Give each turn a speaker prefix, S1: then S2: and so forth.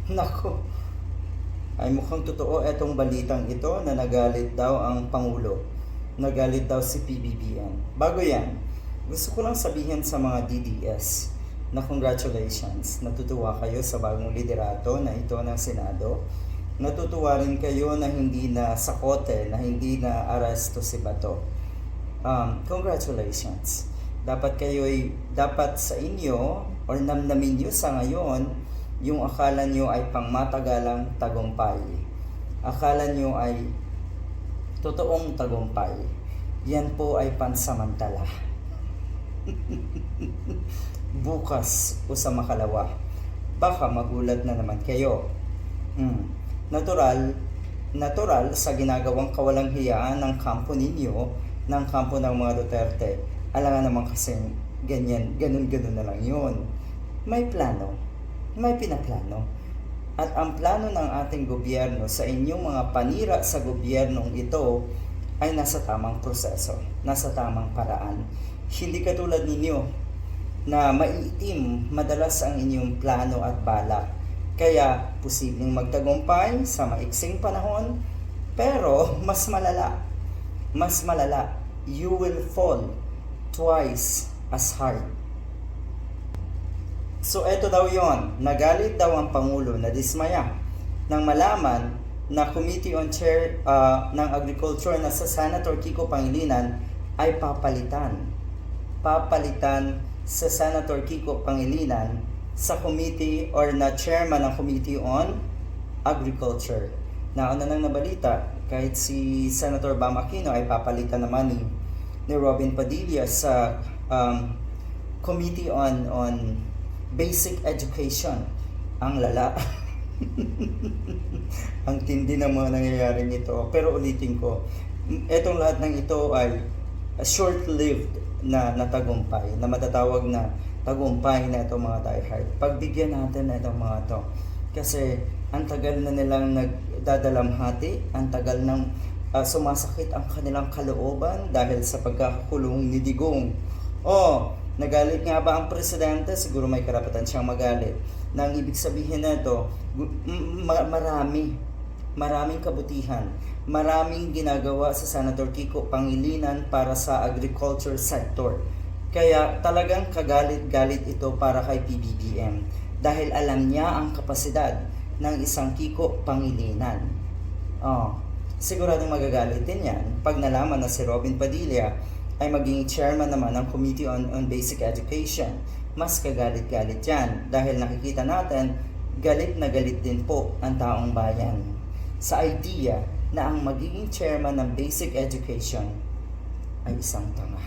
S1: Nako, ay mukhang totoo etong balitang ito na nagalit daw ang Pangulo. Nagalit daw si PBBM. Bago yan, gusto ko lang sabihin sa mga DDS na congratulations. Natutuwa kayo sa bagong liderato na ito ng Senado. Natutuwa rin kayo na hindi na sakote, na hindi na aresto si Bato. Congratulations. Dapat sa inyo or namnamin nyo sa ngayon yung akala nyo ay pangmatagalang tagumpay. Akala nyo ay totoong tagumpay. Yan po ay pansamantala. Bukas o sa makalawa, baka magulat na naman kayo. Natural sa ginagawang kawalang hiyaan ng kampo ninyo, ng kampo ng mga Duterte. Alangan naman kasing ganun na lang yun. May plano, may pinaplano. At ang plano ng ating gobyerno sa inyong mga panira sa gobyernong ito ay nasa tamang proseso, nasa tamang paraan. Hindi katulad ninyo na maiitim madalas ang inyong plano at balak. Kaya posibleng magtagumpay sa maiksing panahon, pero mas malala, you will fall twice as hard. So eto daw yon, nagalit daw ang Pangulo na dismaya nang malaman na Committee on Chair ng Agriculture na sa Senator Kiko Pangilinan ay papalitan sa Senator Kiko Pangilinan sa committee or na chairman ng Committee on Agriculture. Nauna nang nabalita, kahit si Senator Bam Aquino ay papalitan naman ni Robin Padilla sa Committee on Basic Education. Ang lala. Ang tindi ng mga nangyayari nito. Pero ulitin ko, etong lahat ng ito ay short-lived na tagumpay, na matatawag na tagumpay na itong mga diehard. Pagbigyan natin na itong mga to. Kasi ang tagal na nilang nagdadalamhati, ang tagal nang sumasakit ang kanilang kalooban dahil sa pagkakakulong ni Digong. Nagalit nga ba ang presidente? Siguro may karapatan siyang magalit. Na ang ibig sabihin na ito, maraming kabutihan, maraming ginagawa sa Senator Kiko Pangilinan para sa agriculture sector. Kaya talagang kagalit-galit ito para kay PBBM dahil alam niya ang kapasidad ng isang Kiko Pangilinan. Siguradong magagalit din yan pag nalaman na si Robin Padilla ay maging chairman naman ng Committee on Basic Education. Mas kagalit-galit yan dahil nakikita natin galit na galit din po ang taong bayan sa idea na ang magiging chairman ng Basic Education ay isang tanga.